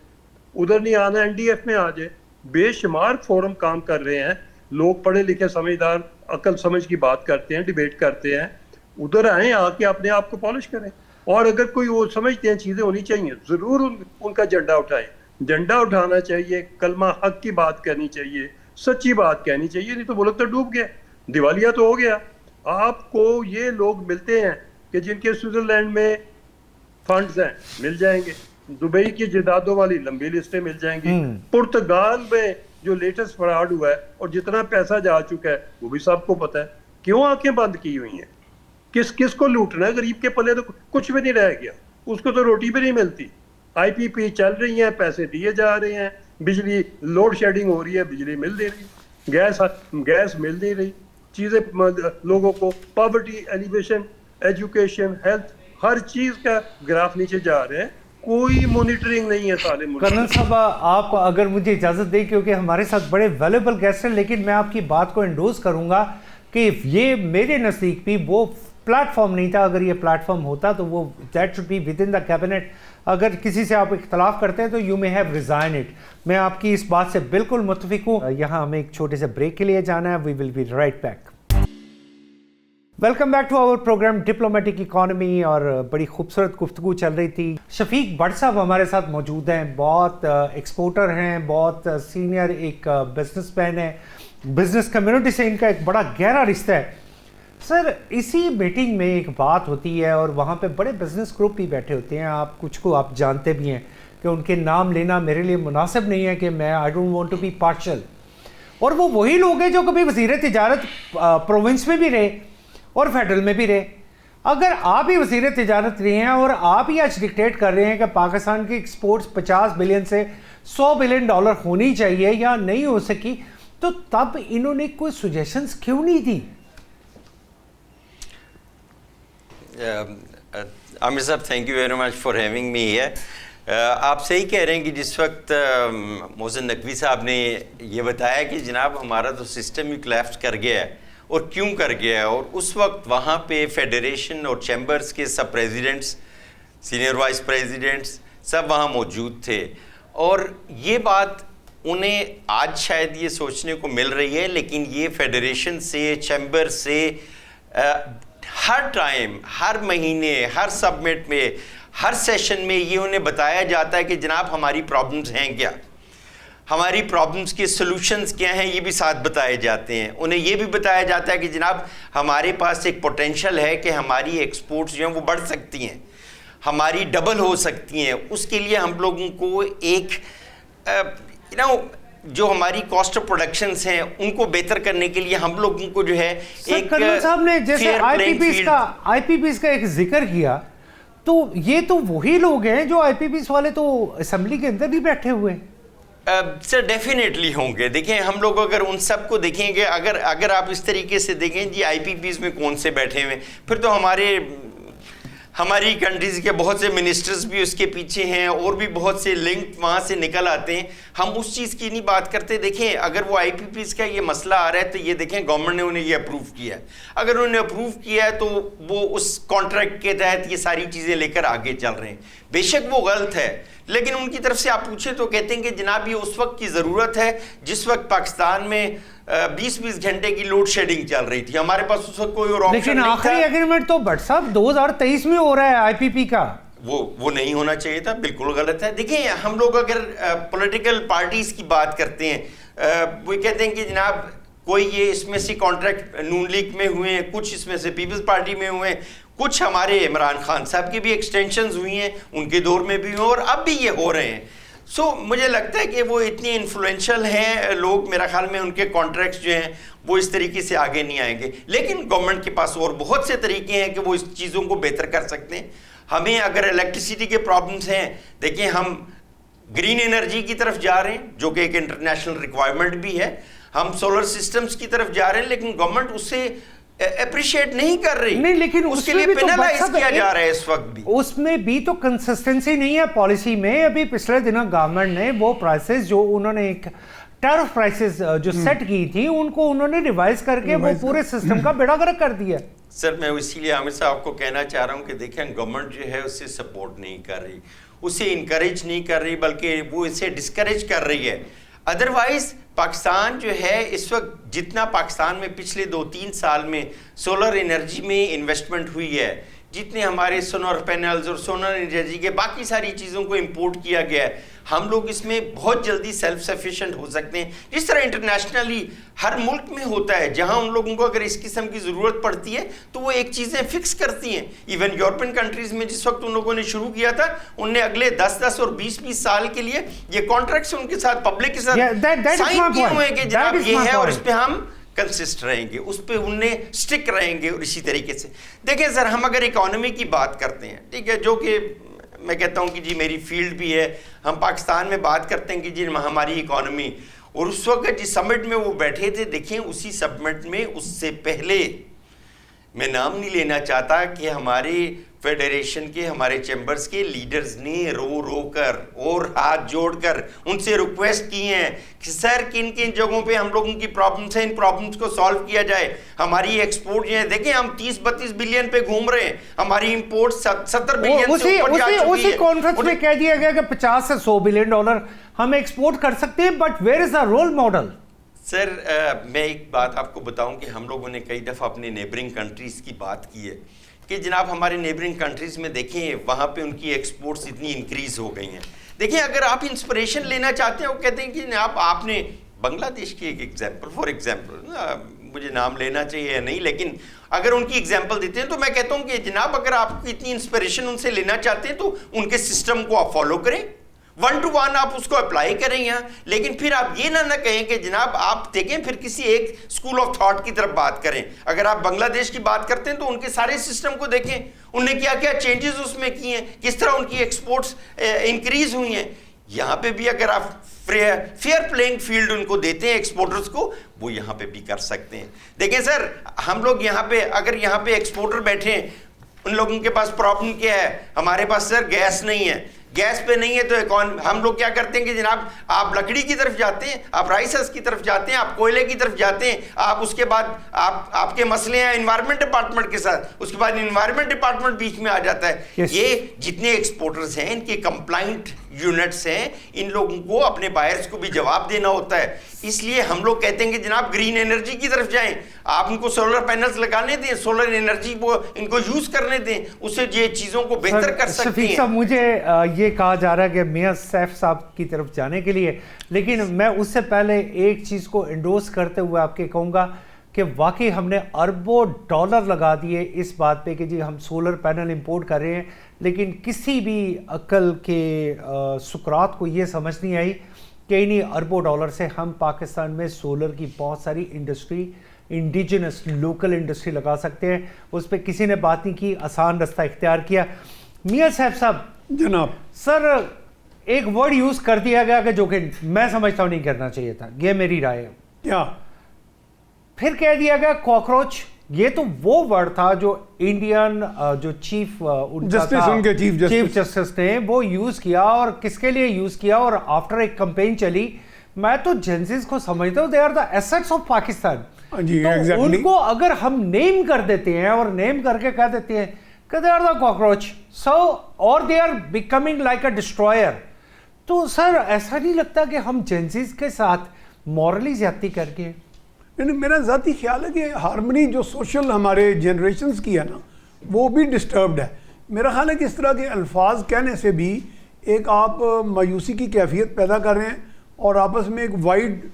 D: उधर नहीं आना NDF में आ जाए। बेशुमार फोरम काम कर रहे हैं, लोग पढ़े लिखे समझदार अकल समझ की बात करते हैं, डिबेट करते हैं, उधर आए, आके अपने आप को पॉलिश करें। और अगर कोई वो समझते हैं चीजें होनी चाहिए, जरूर उनका झंडा उठाएं। झंडा उठाना चाहिए, कलमा हक की बात करनी चाहिए, सच्ची बात कहनी चाहिए, नहीं तो मुल्क तो डूब गया, दिवालिया तो हो गया। आपको ये लोग मिलते हैं कि जिनके स्विट्जरलैंड में फंड्स हैं, मिल जाएंगे, दुबई की जायदादों वाली लंबी लिस्टें मिल जाएंगी, पुर्तगाल में जो लेटेस्ट फ्रॉड हुआ है और जितना पैसा जा चुका है वो भी सबको पता है। क्यों आंखें बंद की हुई हैं? किस को लूटना है? गरीब के पल्ले तो कुछ भी नहीं रह गया, उसको तो रोटी भी नहीं मिलती। IPP चल रही है, पैसे दिए जा रहे हैं, बिजली लोड शेडिंग हो रही है, बिजली मिल नहीं रही, गैस मिल नहीं रही, चीज़ें लोगों को, पॉवर्टी एलिवेशन, एजुकेशन, हेल्थ, हर चीज़ का ग्राफ नीचे जा रहे हैं, कोई मॉनिटरिंग नहीं है साले मुल्क।
A: कर्नल साहब, आप अगर मुझे इजाज़त दें, क्योंकि हमारे साथ बड़े वैल्यूएबल गेस्ट हैं, लेकिन मैं आपकी बात को एंडोर्स करूंगा कि ये मेरे नज़दीक भी वो प्लेटफॉर्म नहीं था। अगर ये प्लेटफॉर्म होता तो वो that should be with in the cabinet. अगर किसी से आप इख्तलाफ करते हैं तो you may have resign it. मैं आपकी इस बात से बिल्कुल मुत्तफिक हूँ। यहाँ हमें एक छोटे से ब्रेक के लिए जाना है। We will be right back. Welcome back to our program diplomatic economy. और बड़ी खूबसूरत गुफ्तगू चल रही थी। शफीक भट्ट साहब हमारे साथ मौजूद हैं, बहुत एक्सपोर्टर हैं, बहुत सीनियर एक बिजनेसमैन है, बिजनेस कम्युनिटी से इनका एक बड़ा गहरा रिश्ता है। सर, इसी मीटिंग में एक बात होती है और वहाँ पे बड़े बिजनेस ग्रुप भी बैठे होते हैं, आप कुछ को आप जानते भी हैं कि उनके नाम लेना मेरे लिए मुनासिब नहीं है कि मैं I don't want to be partial. और वो वही लोग हैं जो कभी वज़ीर तिजारत प्रोविंस में भी रहे और फेडरल में भी रहे। अगर आप ही वज़ीर तिजारत रहे हैं और आप ही आज डिक्टेट कर रहे हैं कि पाकिस्तान की एक्सपोर्ट्स 50 बिलियन से 100 बिलियन डॉलर होनी चाहिए या नहीं हो सकी, तो तब इन्होंने कोई सजेशंस क्यों नहीं दी?
E: आमिर साहब, thank you very much for having me here. आप सही कह रहे हैं कि जिस वक्त मोहसिन नकवी साहब ने ये बताया कि जनाब हमारा तो सिस्टम ही कोलैप्स कर गया है और क्यों कर गया है, और उस वक्त वहाँ पे फेडरेशन और चैम्बर्स के सब प्रेसिडेंट्स, सीनियर वाइस प्रेसिडेंट्स सब वहाँ मौजूद थे। और ये बात उन्हें आज शायद ये सोचने को मिल रही है, लेकिन ये फेडरेशन से, चैम्बर से हर टाइम, हर महीने, हर सबमिट में, हर सेशन में ये उन्हें बताया जाता है कि जनाब हमारी प्रॉब्लम्स हैं क्या, हमारी प्रॉब्लम्स के सॉल्यूशंस क्या हैं, ये भी साथ बताए जाते हैं। उन्हें ये भी बताया जाता है कि जनाब हमारे पास एक पोटेंशल है कि हमारी एक्सपोर्ट्स जो हैं वो बढ़ सकती हैं, हमारी डबल हो सकती हैं। उसके लिए हम लोगों को एक जो हमारी कॉस्ट ऑफ प्रोडक्शंस हैं उनको बेहतर करने के लिए हम लोगों को जो है एक
A: कर्नल साहब ने जैसे आईपीपीस का एक जिक्र किया, तो ये तो वही लोग हैं जो आईपीपीस वाले तो असेंबली के अंदर भी बैठे हुए हैं।
E: सर डेफिनेटली होंगे। देखें, हम लोग अगर उन सब को देखेंगे, अगर आप इस तरीके से देखें जी आईपीपीस में कौन से बैठे हुए, फिर तो हमारी कंट्रीज़ के बहुत से मिनिस्टर्स भी उसके पीछे हैं और भी बहुत से लिंक वहाँ से निकल आते हैं। हम उस चीज़ की नहीं बात करते। देखें, अगर वो आईपीपीस का ये मसला आ रहा है तो ये देखें गवर्नमेंट ने उन्हें ये अप्रूव किया है। अगर उन्होंने अप्रूव किया है तो वो उस कॉन्ट्रैक्ट के तहत ये सारी चीज़ें लेकर आगे चल रहे हैं। बेशक वो गलत है, लेकिन उनकी तरफ से आप पूछें तो कहते हैं कि जनाब ये उस वक्त की ज़रूरत है जिस वक्त पाकिस्तान में 20-20 घंटे की लोड शेडिंग चल रही थी। हमारे पास उस वक्त कोई और ऑप्शन नहीं था।
A: लेकिन आखिरी एग्रीमेंट तो भट्ट साहब 2023 में हो रहा है आईपीपी का।
E: वो नहीं होना चाहिए था, बिल्कुल गलत है। देखिए, हम लोग अगर पॉलिटिकल पार्टीज की बात करते हैं, वो कहते हैं कि जनाब कोई ये इसमें से कॉन्ट्रैक्ट नून लीग में हुए हैं, कुछ इसमें से पीपल्स पार्टी में हुए हैं, कुछ हमारे इमरान खान साहब की भी एक्सटेंशंस हुई हैं, उनके दौर में भी हुए और अब भी ये हो रहे हैं। मुझे लगता है कि वो इतनी इन्फ्लुएंशियल हैं लोग, मेरा ख्याल में उनके कॉन्ट्रैक्ट्स जो हैं वो इस तरीके से आगे नहीं आएंगे। लेकिन गवर्नमेंट के पास और बहुत से तरीके हैं कि वो इस चीज़ों को बेहतर कर सकते हैं। हमें अगर इलेक्ट्रिसिटी के प्रॉब्लम्स हैं, देखिए हम ग्रीन एनर्जी की तरफ जा रहे हैं जो कि एक इंटरनेशनल रिक्वायरमेंट भी है, हम सोलर सिस्टम्स की तरफ जा रहे हैं, लेकिन गवर्नमेंट उससे अप्रिशिएट नहीं कर रही।
A: नहीं, लेकिन
E: उसके लिए पेनलाइज किया जा रहा है इस वक्त भी।
A: उसमें भी तो कंसिस्टेंसी नहीं है पॉलिसी में। अभी पिछले दिनों गवर्नमेंट ने वो प्राइसेस जो उन्होंने एक टर्फ प्राइसेस जो सेट की थी उनको उन्होंने रिवाइज करके वो पूरे सिस्टम का बेड़ा गर्क कर दिया।
E: सर, मैं इसीलिए आमिर साहब को कहना चाह रहा हूँ कि देखें, गवर्नमेंट जो है उससे सपोर्ट नहीं कर रही, उसे इनकरेज नहीं कर रही, बल्कि वो इसे डिस्करेज कर रही है। अदरवाइज पाकिस्तान जो है इस वक्त जितना पाकिस्तान में पिछले 2-3 साल में सोलर एनर्जी में इन्वेस्टमेंट हुई है, जितने हमारे सोलर पैनल्स और सोलर एनर्जी के बाकी सारी चीज़ों को इंपोर्ट किया गया है, हम लोग इसमें बहुत जल्दी सेल्फ सफिशिएंट हो सकते हैं, जिस तरह इंटरनेशनली हर मुल्क में होता है। जहां उन लोगों को अगर इस किस्म की ज़रूरत पड़ती है तो वो एक चीज़ें फिक्स करती हैं। इवन यूरोपियन कंट्रीज़ में जिस वक्त उन लोगों ने शुरू किया था, उनने अगले 10-10 और 20-20 साल के लिए ये कॉन्ट्रैक्ट्स उनके साथ, पब्लिक के साथ साइन किए हुए हैं कि जनाब ये है और इस पर हम कंसिस्ट रहेंगे, उस पर उनने स्टिक रहेंगे। और इसी तरीके से देखें सर, हम अगर इकोनॉमी की बात करते हैं, ठीक है, जो कि मैं कहता हूं कि जी मेरी फील्ड भी है, हम पाकिस्तान में बात करते हैं कि जी हमारी इकोनॉमी, और उस वक्त जिस समिट में वो बैठे थे, देखें उसी समिट में उससे पहले, मैं नाम नहीं लेना चाहता, कि हमारे फेडरेशन के, हमारे चैम्बर्स के लीडर्स ने रो रो कर और हाथ जोड़कर उनसे रिक्वेस्ट की हैं कि सर किन किन जगहों पे हम लोगों की प्रॉब्लम्स हैं, इन प्रॉब्लम्स को सॉल्व किया जाए। हमारी एक्सपोर्ट जो है, देखें हम 30-32 बिलियन पे घूम रहे हैं, हमारी इंपोर्ट 70 बिलियन से ऊपर जा चुकी है।
A: उसी कॉन्फ्रेंस में कह दिया गया कि 50 से 100 बिलियन डॉलर हम एक्सपोर्ट कर सकते हैं, but where is the role model?
E: Sir मैं एक बात आपको बताऊं कि हम लोगों ने कई दफ़ा अपने नेबरिंग कंट्रीज़ की बात की है कि जनाब हमारे नेबरिंग कंट्रीज़ में देखें वहाँ पे उनकी एक्सपोर्ट्स इतनी इंक्रीज़ हो गई हैं। देखिए अगर आप इंस्पिरेशन लेना चाहते हैं, वो कहते हैं कि जनाब आपने बांग्लादेश की एक एग्जांपल, फॉर एग्जांपल, मुझे नाम लेना चाहिए या नहीं, लेकिन अगर उनकी एग्जांपल देते हैं तो मैं कहता हूँ कि जनाब अगर आप इतनी इंस्पिरेशन उनसे लेना चाहते हैं तो उनके सिस्टम को आप फॉलो करें, 1 to 1 आप उसको अप्लाई करें यहाँ। लेकिन फिर आप ये ना कहें कि जनाब आप देखें फिर किसी एक स्कूल ऑफ थॉट की तरफ बात करें। अगर आप बांग्लादेश की बात करते हैं तो उनके सारे सिस्टम को देखें, उनने क्या क्या चेंजेस उसमें किए हैं, किस तरह उनकी एक्सपोर्ट्स इंक्रीज हुई हैं। यहाँ पे भी अगर आप फेयर प्लेइंग फील्ड उनको देते हैं एक्सपोर्टर्स को, वो यहाँ पे भी कर सकते हैं। देखें सर, हम लोग यहाँ पे अगर यहाँ पे एक्सपोर्टर बैठे हैं, उन लोगों के पास प्रॉब्लम क्या है, हमारे पास सर गैस नहीं है, गैस पे नहीं है तो हम लोग क्या करते हैं कि जनाब आप लकड़ी की तरफ जाते हैं, आप राइसेस की तरफ जाते हैं, आप कोयले की तरफ जाते हैं, आप उसके बाद आपके मसले हैं एनवायरनमेंट डिपार्टमेंट के साथ, उसके बाद एनवायरनमेंट डिपार्टमेंट बीच में आ जाता है।
A: yes.
E: ये जितने एक्सपोर्टर्स हैं, इनके कंप्लाइंट यूनिट्स हैं, इन लोगों को अपने बायर्स को भी जवाब देना होता है। इसलिए हम लोग कहते हैं कि जनाब ग्रीन एनर्जी की तरफ जाएं, आप इनको सोलर पैनल्स लगाने दें, सोलर एनर्जी को इनको यूज करने दें, उससे ये चीजों को बेहतर कर सकते हैं।
A: मुझे ये कहा जा रहा है कि मियां सैफ साहब की तरफ जाने के लिए, लेकिन मैं उससे पहले एक चीज को इंडोर्स करते हुए आपके कहूंगा कि वाकई हमने अरबों डॉलर लगा दिए इस बात पे कि जी हम सोलर पैनल इंपोर्ट कर रहे हैं, लेकिन किसी भी अक्ल के सुकरात को ये समझ नहीं आई कि इन्हीं अरबों डॉलर से हम पाकिस्तान में सोलर की बहुत सारी इंडस्ट्री, इंडिजिनस लोकल इंडस्ट्री लगा सकते हैं। उस पर किसी ने बात नहीं की, आसान रास्ता इख्तियार किया। मियां साहब
B: जनाब,
A: सर एक वर्ड यूज कर दिया गया कि जो कि मैं समझता हूं नहीं करना चाहिए था, ये मेरी राय है।
B: क्या
A: फिर कह दिया गया कॉकरोच। ये तो वो वर्ड था जो इंडियन जो चीफ
B: जस्टिस, उनके
A: चीफ जस्टिस ने वो यूज किया, और किसके लिए यूज किया। और आफ्टर एक कैंपेन चली, मैं तो जेंसिस को समझता हूं they are the assets of Pakistan.
B: जी,
A: तो
B: exactly.
A: उनको अगर हम नेम कर देते हैं और नेम करके कह देते हैं कि they are the cockroach, so और they are becoming like a destroyer, तो सर ऐसा नहीं लगता कि हम जेंसिस के साथ मॉरली ज्यादती करके?
B: नहीं, मेरा ज़ाती ख्याल है कि हारमनी जो सोशल हमारे जनरेशन्स की है ना, वो भी डिस्टर्ब्ड है। मेरा ख्याल है कि इस तरह के अल्फाज कहने से भी एक आप मायूसी की कैफियत पैदा कर रहे हैं और आपस में एक वाइड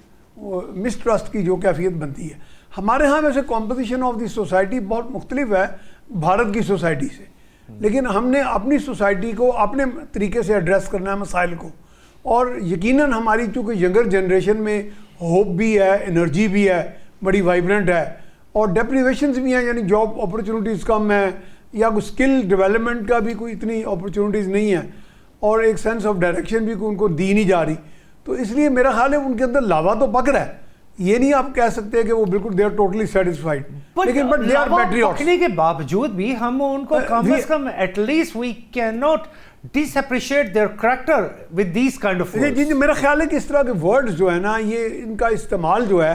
B: मिसट्रस्ट की जो कैफियत बनती है। हमारे यहाँ वैसे कॉम्पोजिशन ऑफ द सोसाइटी बहुत मुख्तलिफ है भारत की सोसाइटी से, लेकिन हमने अपनी सोसाइटी को अपने तरीके से एड्रेस करना है मसाइल को। और यकीनन हमारी चूँकि यंगर जनरेशन में होप भी है, एनर्जी भी है, बड़ी वाइब्रेंट है, और डेप्रीवेशंस भी हैं, यानी जॉब अपॉर्चुनिटीज़ कम है या कोई स्किल डेवलपमेंट का भी कोई इतनी अपॉर्चुनिटीज़ नहीं है, और एक सेंस ऑफ डायरेक्शन भी उनको दी नहीं जा रही। तो इसलिए मेरा ख्याल है उनके अंदर लावा तो पक रहा है। ये नहीं आप कह सकते कि वो बिल्कुल दे आर टोटली सेटिस्फाइड, लेकिन बट दे आर पैट्रियट्स।
A: पकने के बावजूद भी हम उनको कम से कम at least we can not disappreciate their character with these kind of words.
B: जी, मेरा ख्याल है कि इस तरह के वर्ड्स जो है ना, ये इनका इस्तेमाल जो है,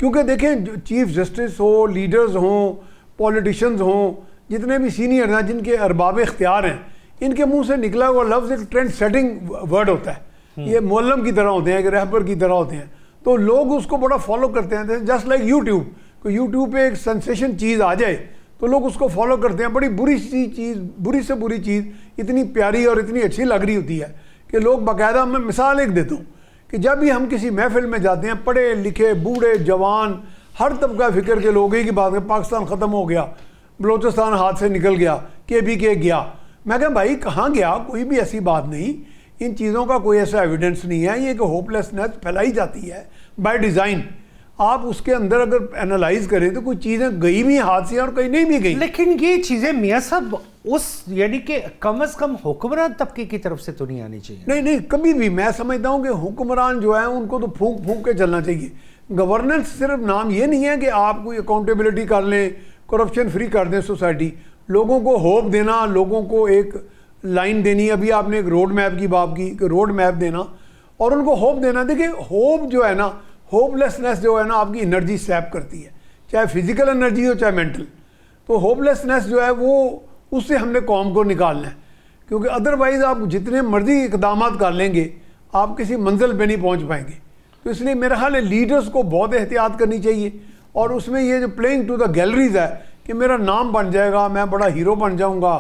B: क्योंकि देखें चीफ जस्टिस हो, लीडर्स हों, पॉलिटिशियंस हों, जितने भी सीनियर हैं जिनके अरबाब इख्तियार हैं, इनके मुंह से निकला हुआ लफ्ज़ एक ट्रेंड सेटिंग वर्ड होता है। ये मुअल्लम की तरह होते हैं, एक रहबर की तरह होते हैं, तो लोग उसको बड़ा फॉलो करते हैं। जस्ट लाइक यूट्यूब, को यूट्यूब पे एक सेंसेशन चीज़ आ जाए तो लोग उसको फॉलो करते हैं। बड़ी बुरी सी चीज़, बुरी से बुरी चीज़ इतनी प्यारी और इतनी अच्छी लग रही होती है कि लोग बाकायदा, मैं मिसाल एक देता हूँ कि जब भी हम किसी महफिल में जाते हैं, पढ़े लिखे बूढ़े जवान हर तबका फ़िक्र के लोग ही की बात है, पाकिस्तान ख़त्म हो गया, बलूचिस्तान हाथ से निकल गया, के गया। मैं कहा भाई कहाँ गया, कोई भी ऐसी बात नहीं, इन चीज़ों का कोई ऐसा एविडेंस नहीं है। ये कि होपलेसनेस फैलाई जाती है बाय डिज़ाइन। आप उसके अंदर अगर एनालाइज करें तो कोई चीज़ें गई भी हाथ से और कहीं नहीं भी गई।
A: लेकिन ये चीज़ें मियाँ साहब उस यानी कि कम से कम हुक्मरान तबके की तरफ से तो नहीं आनी चाहिए।
B: नहीं, कभी भी मैं समझता हूँ कि हुक्मरान जो है उनको तो फूंक फूंक के चलना चाहिए। गवर्नेंस सिर्फ नाम ये नहीं है कि आप कोई अकाउंटेबिलिटी कर लें, करप्शन फ्री कर दें सोसाइटी। लोगों को होप देना, लोगों को एक लाइन देनी। अभी आपने एक रोड मैप की बात की, रोड मैप देना और उनको होप देना। देखिए होप जो है ना, होपलेसनेस जो है ना आपकी एनर्जी सैप करती है, चाहे फिजिकल एनर्जी हो चाहे मेंटल। तो होपलेसनेस जो है वो उससे हमने कौम को निकालना है, क्योंकि अदरवाइज़ आप जितने मर्जी इकदाम कर लेंगे आप किसी मंजिल पे नहीं पहुंच पाएंगे। तो इसलिए मेरा ख्याल है लीडर्स को बहुत एहतियात करनी चाहिए। और उसमें ये जो प्लेइंग टू द गैलरीज है कि मेरा नाम बन जाएगा, मैं बड़ा हीरो बन जाऊंगा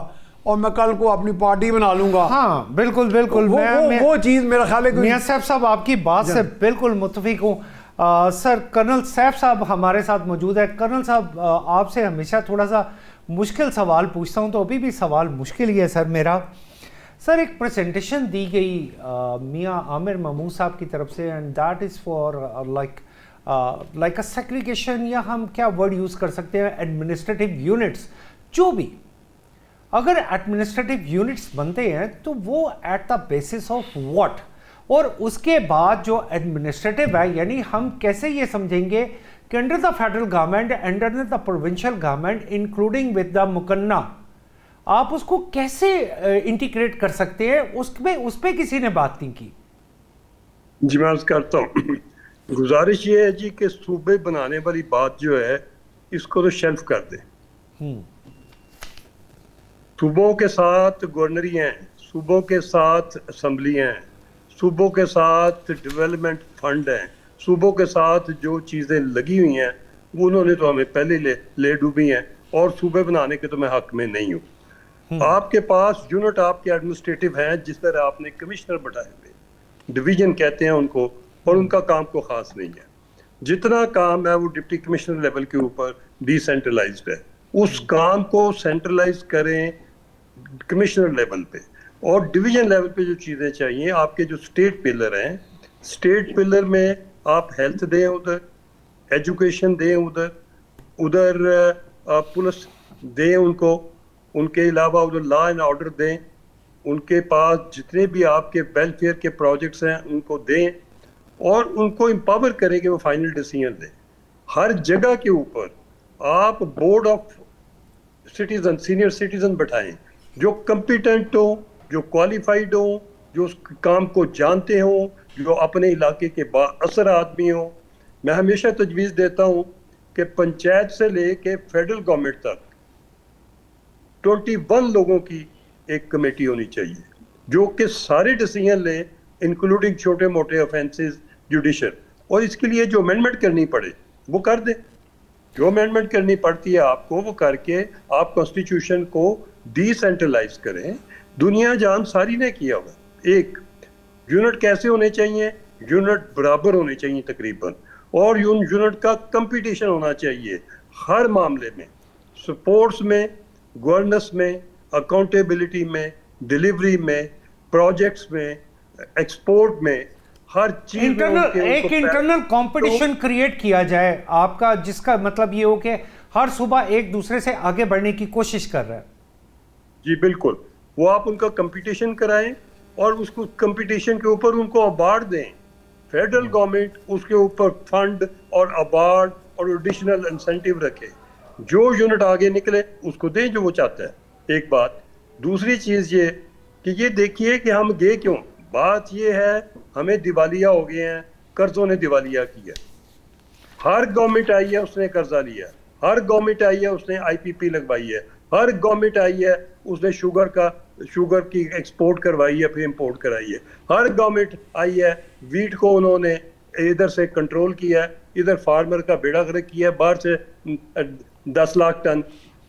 B: और मैं कल को अपनी पार्टी बना लूंगा।
A: हाँ बिल्कुल बिल्कुल,
B: वो चीज़ मेरा ख्याल है।
A: मियां सैफ साहब आपकी बात से बिल्कुल मुत्तफिक हूँ। सर कर्नल सैफ साहब हमारे साथ मौजूद है। कर्नल साहब आपसे हमेशा थोड़ा सा मुश्किल सवाल पूछता हूँ, तो अभी भी सवाल मुश्किल ही है सर मेरा। सर एक प्रेजेंटेशन दी गई मियां आमिर महमूद साहब की तरफ से, and that is for like a segregation, या हम क्या वर्ड यूज़ कर सकते हैं, एडमिनिस्ट्रेटिव यूनिट्स। जो भी अगर एडमिनिस्ट्रेटिव यूनिट्स बनते हैं तो वो at the basis of what, और उसके बाद जो एडमिनिस्ट्रेटिव है यानी हम कैसे ये समझेंगे कि under the federal government, under the provincial government including with the मुकन्ना, आप उसको कैसे इंटीग्रेट कर सकते हैं, उस पर किसी ने बात नहीं की।
D: जी मैं अर्ज करता हूँ, गुजारिश ये है जी कि सूबे बनाने वाली बात जो है इसको तो शेल्फ कर दें। सूबों के साथ गवर्नरियाँ हैं, सूबों के साथ असम्बलियाँ हैं, सूबों के साथ डेवलपमेंट फंड हैं, सूबों के साथ जो चीज़ें लगी हुई हैं वो उन्होंने तो हमें पहले ले डूबी हैं, और सूबे बनाने के तो मैं हक में नहीं हूँ। आपके पास यूनिट आपके एडमिनिस्ट्रेटिव हैं जिस तरह आपने कमिश्नर बैठाए हुए, डिवीजन कहते हैं उनको, और उनका काम को खास नहीं है। जितना काम है वो डिप्टी कमिश्नर लेवल के ऊपर डिसेंट्रलाइज्ड है, उस काम को सेंट्रलाइज करें कमिश्नर लेवल पे। और डिवीजन लेवल पे जो चीज़ें चाहिए, आपके जो स्टेट पिलर हैं, स्टेट पिलर में आप हेल्थ दें उधर, एजुकेशन दें उधर पुलिस दें उनको, उनके अलावा उधर लॉ एंड ऑर्डर दें, उनके पास जितने भी आपके वेलफेयर के प्रोजेक्ट्स हैं उनको दें, और उनको एम्पावर करें कि वो फाइनल डिसीजन दें। हर जगह के ऊपर आप board of citizen, senior citizen बैठाएं जो कम्पिटेंट हो, जो क्वालिफाइड हो, जो उस काम को जानते हो, जो अपने इलाके के बाअसर आदमी हो। मैं हमेशा तजवीज़ देता हूँ कि पंचायत से लेके फेडरल गवर्नमेंट तक 21 लोगों की एक कमेटी होनी चाहिए जो कि सारे डिसीजन ले, इंक्लूडिंग छोटे मोटे ऑफेंसेस, जुडिशल। और इसके लिए जो अमेंडमेंट करनी पड़े वो कर दें, जो अमेंडमेंट करनी पड़ती है आपको वो करके आप कॉन्स्टिट्यूशन को डिसेंट्रलाइज करें। दुनिया जान सारी ने किया हुआ। एक यूनिट कैसे होने चाहिए, यूनिट बराबर होने चाहिए तकरीबन, और यूनिट का कंपटीशन होना चाहिए हर मामले में, स्पोर्ट्स में, गवर्नेंस में, अकाउंटेबिलिटी में, डिलीवरी में, प्रोजेक्ट्स में, एक्सपोर्ट में, हर चीज
A: एक इंटरनल कंपटीशन क्रिएट किया जाए आपका, जिसका मतलब ये हो कि हर सुबह एक दूसरे से आगे बढ़ने की कोशिश कर रहा है।
D: जी बिल्कुल, वो आप उनका कंपटीशन कराएं और उसको कंपटीशन के ऊपर उनको अवार्ड दें। फेडरल गवर्नमेंट उसके ऊपर फंड और अवार्ड और एडिशनल इंसेंटिव रखे, जो यूनिट आगे निकले उसको दें जो वो चाहता है। एक बात। दूसरी चीज़ ये कि ये देखिए कि हम गए क्यों। बात ये है हमें दिवालिया हो गए हैं, कर्जों ने दिवालिया किया। हर गवर्नमेंट आई है उसने कर्जा लिया, हर गवर्नमेंट आई है उसने आईपीपी लगवाई है, हर गवर्नमेंट आई है उसने शुगर की एक्सपोर्ट करवाई है, फिर इंपोर्ट कराई है। हर गवर्नमेंट आई है वीट को उन्होंने इधर से कंट्रोल किया है, इधर फार्मर का बेड़ा गर्क किया है, बाहर से 10 लाख टन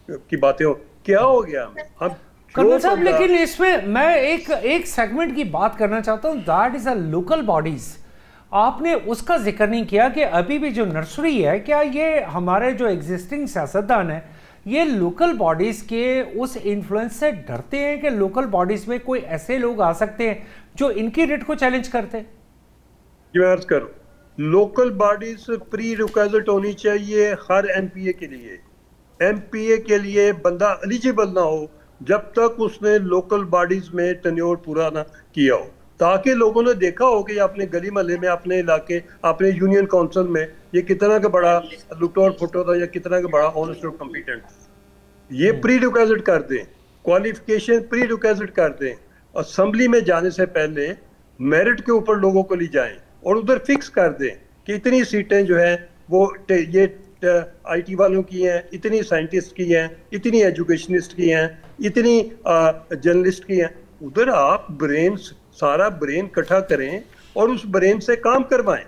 D: की बातें हो, क्या हो गया हमें? हम
A: कर्नल साहब, लेकिन इसमें मैं एक सेगमेंट की बात करना चाहता हूँ, that is a local bodies. आपने उसका जिक्र नहीं किया कि अभी भी जो नर्सरी है, क्या ये हमारे जो एग्जिस्टिंग सियासतदान है ये लोकल बॉडीज के उस इन्फ्लुएंस से डरते हैं कि लोकल बॉडीज में कोई ऐसे लोग आ सकते हैं जो इनकी रेट को चैलेंज करते हैं?
D: मैं अर्ज करूं, लोकल बॉडीज प्री रिक्विजिट होनी चाहिए हर एमपीए के लिए। एमपीए के लिए बंदा एलिजिबल ना हो जब तक उसने लोकल बॉडीज में टेन्योर पूरा ना किया हो, ताकि लोगों ने देखा हो कि अपने गली मोहल्ले में, अपने इलाके, अपने यूनियन काउंसिल में ये कितना का बड़ा लुटोर फुटो था या कितना का बड़ा ऑनेस्ट और कॉम्पिटेंट। ये प्री रिक्विजिट कर दें, क्वालिफिकेशन प्री रिक्विजिट कर दें, असेंबली में जाने से पहले मेरिट के ऊपर लोगों को ले जाएं और उधर फिक्स कर दें कि इतनी सीटें जो है वो ये आईटी वालों की हैं, इतनी साइंटिस्ट की हैं, इतनी एजुकेशनिस्ट की हैं, इतनी जर्नलिस्ट की हैं। उधर आप सारा ब्रेन इकट्ठा करें और उस ब्रेन से काम करवाएं।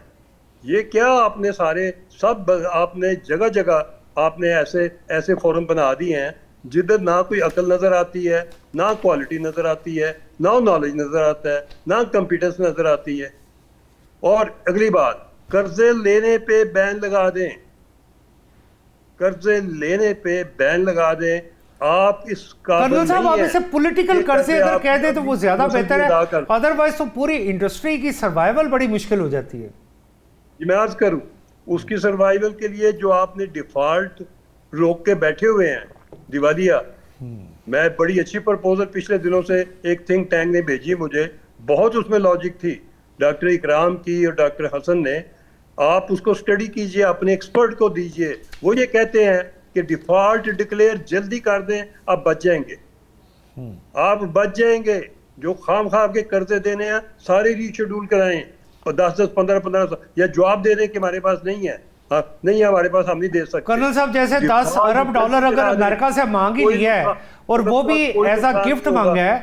D: ये क्या आपने आपने जगह जगह आपने ऐसे फोरम बना दिए हैं जिधर ना कोई अकल नजर आती है, ना क्वालिटी नजर आती है, ना नॉलेज नजर आता है, ना कंपिटेंस नजर आती है। और अगली बात, कर्जे लेने पे बैन लगा दें, कर्जे लेने पे बैन लगा दें। आप इस
A: कर्नल साहब, आप इसे पॉलिटिकल कर्जे अगर कह दें तो वो ज्यादा बेहतर है, अदरवाइज तो पूरी इंडस्ट्री की सर्वाइवल बड़ी मुश्किल हो जाती है।
D: मैं अर्ज करूं, उसकी सर्वाइवल के लिए जो आपने डिफॉल्ट रोक के बैठे हुए हैं, दिवालिया, मैं बड़ी अच्छी प्रपोजल पिछले दिनों से एक थिंक टैंक ने भेजी मुझे, बहुत उसमें लॉजिक थी, डॉक्टर इकराम की और डॉक्टर हसन ने। आप उसको स्टडी कीजिए, अपने एक्सपर्ट को दीजिए। वो ये कहते हैं कि डिफॉल्ट डिक्लेयर जल्दी कर दें, आप बच जाएंगे। आप बच जाएंगे। जो खाम के कर्जे देने हैं सारे रीशेड्यूल कराएं और 10-10, 15-15 या जवाब दे दें कि हमारे पास नहीं है, नहीं है हमारे पास, हम नहीं दे सकते।
A: कर्नल साहब, जैसे 10 अरब डॉलर अगर अमेरिका से मांग ही लिया है और वो भी एज अ गिफ्ट मांगा है,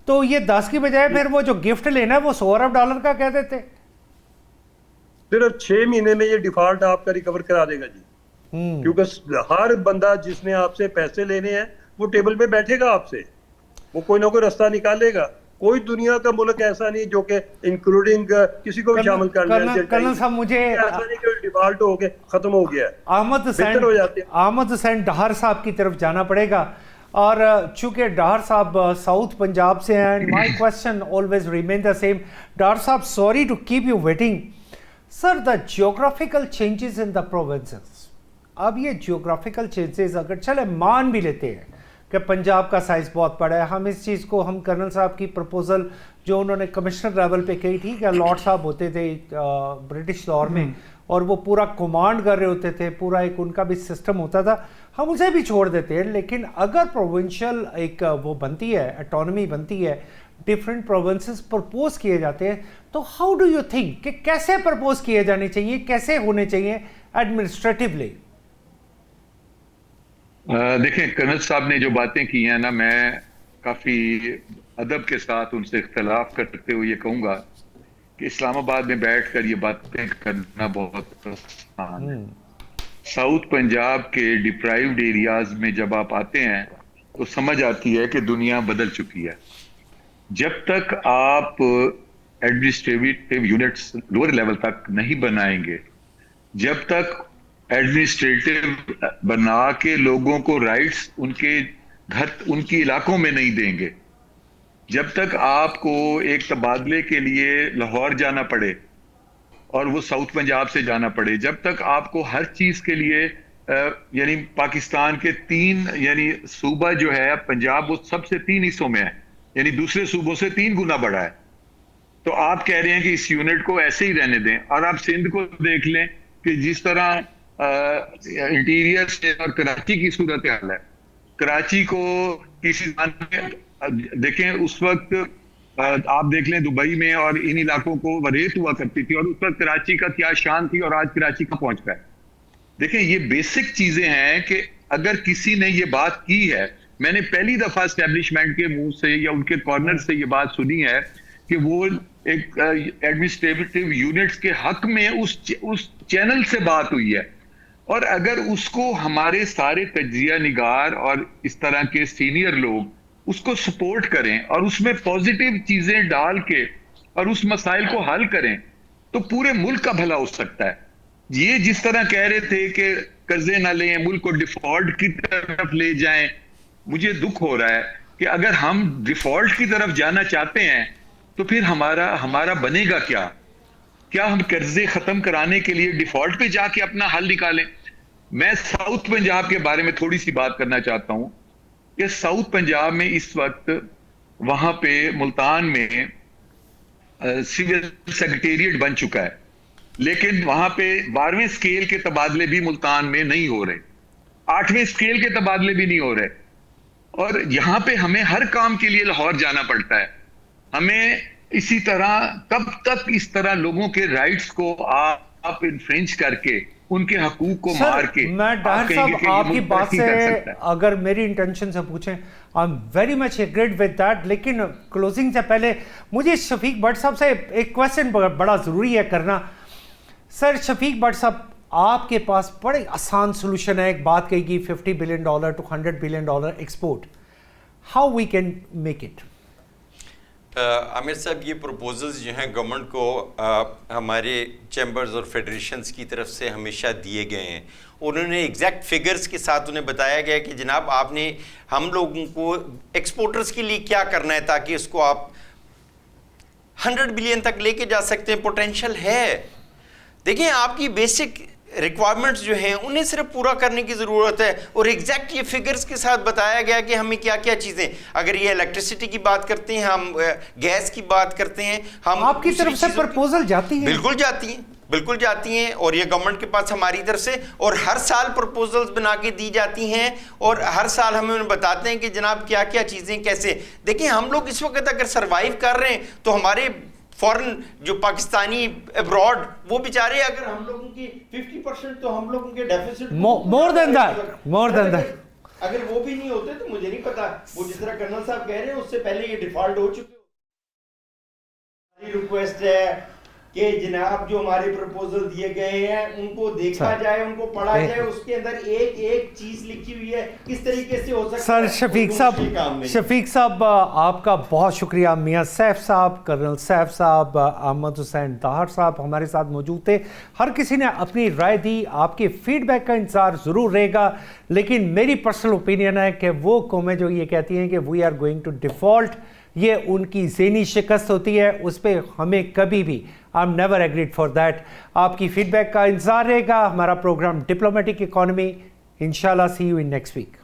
A: तो ये 10 की बजाय फिर वो जो गिफ्ट लेना है वो 100 अरब डॉलर का कह देते।
D: सिर्फ 6 महीने में ये डिफॉल्ट आपका रिकवर करा देगा जी। क्योंकि हर बंदा जिसने आपसे पैसे लेने हैं वो टेबल पे बैठेगा आपसे, वो कोई ना कोई रास्ता निकालेगा। कोई दुनिया का मुल्क ऐसा नहीं जो कि इंक्लूडिंग किसी को भी शामिल कर लिया।
A: कर्नल साहब, मुझे
D: ऐसा नहीं कि डिफॉल्ट हो गए खत्म हो गया।
A: अहमद हुसैन डाहर साहब की तरफ जाना पड़ेगा, और चूंकि डाहर साहब साउथ पंजाब से हैं, my question always remain the same. Dahar sahib, sorry to keep you waiting sir, the geographical changes in the provinces. अब ये जियोग्राफिकल चेंजेस अगर चले मान भी लेते हैं कि पंजाब का साइज बहुत बड़ा है, हम इस चीज़ को, हम कर्नल साहब की प्रपोजल जो उन्होंने कमिश्नर लेवल पे कही थी कि लॉर्ड साहब होते थे ब्रिटिश दौर में और वो पूरा कमांड कर रहे होते थे, पूरा एक उनका भी सिस्टम होता था, हम उसे भी छोड़ देते हैं। लेकिन अगर प्रोविंशियल एक वो बनती है, ऑटोनॉमी बनती है, डिफरेंट प्रोविंसेस प्रपोज किए जाते हैं, तो हाउ डू यू थिंक कि कैसे प्रपोज किए जाने चाहिए, कैसे होने चाहिए एडमिनिस्ट्रेटिवली?
F: देखें, कर्नल साहब ने जो बातें की हैं ना, मैं काफ़ी अदब के साथ उनसे इख्तलाफ करते हुए ये कहूँगा कि इस्लामाबाद में बैठकर ये बातें करना बहुत आसान है। साउथ पंजाब के डिप्राइव्ड एरियाज में जब आप आते हैं तो समझ आती है कि दुनिया बदल चुकी है। जब तक आप एडमिनिस्ट्रेटिव यूनिट्स लोअर लेवल तक नहीं बनाएंगे, जब तक एडमिनिस्ट्रेटिव बना के लोगों को राइट्स उनके घर, उनकी इलाकों में नहीं देंगे, जब तक आपको एक तबादले के लिए लाहौर जाना पड़े और वो साउथ पंजाब से जाना पड़े, जब तक आपको हर चीज के लिए यानी पाकिस्तान के 3 यानी सूबा जो है पंजाब, वो सबसे 3 हिस्सों में है, यानी दूसरे सूबों से 3 गुना बड़ा है। तो आप कह रहे हैं कि इस यूनिट को ऐसे ही रहने दें। और आप सिंध को देख लें कि जिस तरह इंटीरियर से और कराची की सूरत हाल है, कराची को किसी देखें उस वक्त आप देख लें दुबई में और इन इलाकों को रेत हुआ करती थी, और उस वक्त कराची का क्या शान थी और आज कराची का पहुंच गया। देखें, ये बेसिक चीजें हैं कि अगर किसी ने ये बात की है, मैंने पहली दफा एस्टेब्लिशमेंट के मुंह से या उनके कॉर्नर से ये बात सुनी है कि वो एक एडमिनिस्ट्रेटिव यूनिट्स के हक में उस चैनल से बात हुई है। और अगर उसको हमारे सारे तज्जिया निगार और इस तरह के सीनियर लोग उसको सपोर्ट करें और उसमें पॉजिटिव चीजें डाल के और उस मसाइल को हल करें, तो पूरे मुल्क का भला हो सकता है। ये जिस तरह कह रहे थे कि कर्जे ना लें, मुल्क को डिफॉल्ट की तरफ ले जाएं, मुझे दुख हो रहा है कि अगर हम डिफॉल्ट की तरफ जाना चाहते हैं तो फिर हमारा बनेगा क्या हम कर्जे खत्म कराने के लिए डिफॉल्ट पे जाके अपना हल निकालें? मैं साउथ पंजाब के बारे में थोड़ी सी बात करना चाहता हूं कि साउथ पंजाब में इस वक्त वहां पे मुल्तान में सिविल सेक्रेटेरिएट बन चुका है, लेकिन वहां पे 12वें स्केल के तबादले भी मुल्तान में नहीं हो रहे, 8वें स्केल के तबादले भी नहीं हो रहे, और यहां पे हमें हर काम के लिए लाहौर जाना पड़ता है। हमें इसी तरह कब तक इस तरह लोगों के राइट्स को आप इन्फ्रिंज करके उनके हकूक को मार के?
A: मैं डायर साहब आपकी बात से अगर मेरी इंटेंशन से पूछें, I am very much agreed with that, लेकिन क्लोजिंग से पहले मुझे शफीक भट्ट साहब से एक क्वेश्चन बड़ा ज़रूरी है करना। सर शफीक भट्ट साहब, आपके पास बड़े आसान सोल्यूशन है। एक बात कही $50 billion to $100 billion export, how we can make it?
E: Aamir sahib, ये प्रपोजल्स जो हैं गवर्नमेंट को हमारे चैम्बर्स और फेडरेशंस की तरफ से हमेशा दिए गए हैं। उन्होंने एग्जैक्ट फिगर्स के साथ उन्हें बताया गया कि जनाब आपने हम लोगों को एक्सपोर्टर्स के लिए क्या करना है ताकि इसको आप 100 बिलियन तक लेके जा सकते हैं। पोटेंशियल है। देखिए, आपकी बेसिक रिक्वायरमेंट्स जो हैं उन्हें सिर्फ पूरा करने की ज़रूरत है, और एग्जैक्ट ये फिगर्स के साथ बताया गया कि हमें क्या क्या चीज़ें, अगर ये इलेक्ट्रिसिटी की बात करते हैं, हम गैस की बात करते हैं, हम
A: आपकी तरफ से प्रपोजल जाती है?
E: बिल्कुल जाती हैं, बिल्कुल जाती हैं, और ये गवर्नमेंट के पास हमारी तरफ से, और हर साल प्रपोजल्स बना के दी जाती हैं, और हर साल हमें उन्हें बताते हैं कि जनाब क्या क्या चीज़ें कैसे। देखिए, हम लोग इस वक्त अगर सर्वाइव कर रहे हैं तो हमारे फॉरेन जो पाकिस्तानी अब्रॉड, वो बेचारे, अगर हम लोगों की 50% तो हम लोगों के डेफिसिट
A: मोर देन दैट,
E: अगर वो भी नहीं होते तो मुझे नहीं पता, वो जिस तरह कर्नल साहब कह रहे हैं उससे पहले ये डिफॉल्ट हो चुके। हमारी रिक्वेस्ट है कि जनाब जो हमारे प्रपोजल दिए गए हैं उनको देखा जाए, उनको पढ़ा जाए, उसके अंदर एक एक चीज लिखी हुई है किस तरीके से हो सकता है।
A: सर शफीक साहब आपका बहुत शुक्रिया। मियां सैफ साहब, कर्नल सैफ साहब, अहमद हुसैन ताहर साहब हमारे साथ मौजूद थे। हर किसी ने अपनी राय दी। आपके फीडबैक का इंतजार ज़रूर रहेगा, लेकिन मेरी पर्सनल ओपिनियन है कि वो कौमें जो ये कहती हैं कि we are going to default, ये उनकी ज़हनी शिकस्त होती है, उस पर हमें कभी भी I am never agreed for that. आपकी फीडबैक का इंतजार रहेगा। हमारा प्रोग्राम डिप्लोमेटिक इकोनॉमी, इंशाल्लाह सी यू इन नेक्स्ट वीक।